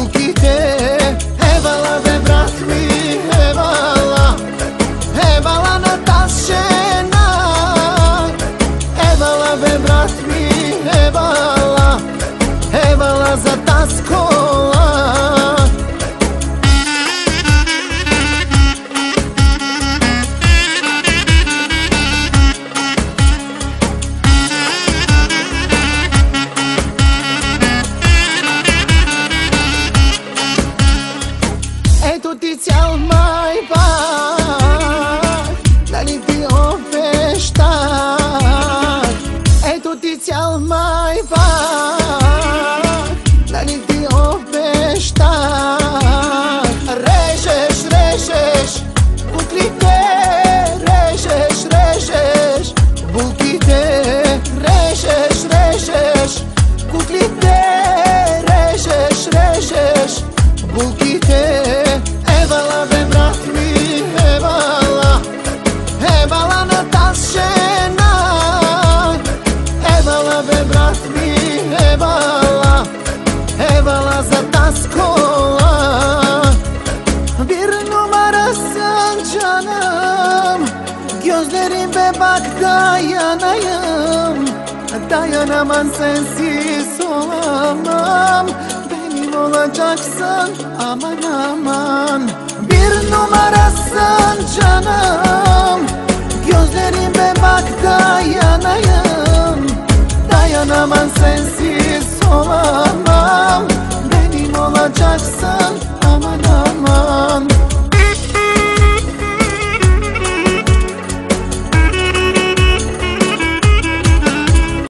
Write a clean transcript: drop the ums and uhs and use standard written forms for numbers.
Bukite, eyvallah be brat mi, eyvallah. Eyvallah na taşena, eyvallah be brat mi, eyvallah. Eyvallah za ta skola. Ti cel mai bag, dar ti ofeștar. Ei, tu ti cel mai bag, dar ti ofeștar. Reșeș, reșeș, buclite, reșeș, reșeș, buchite, reșeș, reșeș, buclite, reșeș, reșeș, buchite. Eyvallah be brat mi, eyvallah. Eyvallah na taşena, eyvallah be brat mi, eyvallah. Eyvallah za ta skola. Bir numarasın canım, gözlerime bak dayanayım. Dayanamam sensiz olamam. Benim olacaksın aman aman. Bir numarasın canım, gözlerime bak dayanayım. Dayanamam sensiz olamam.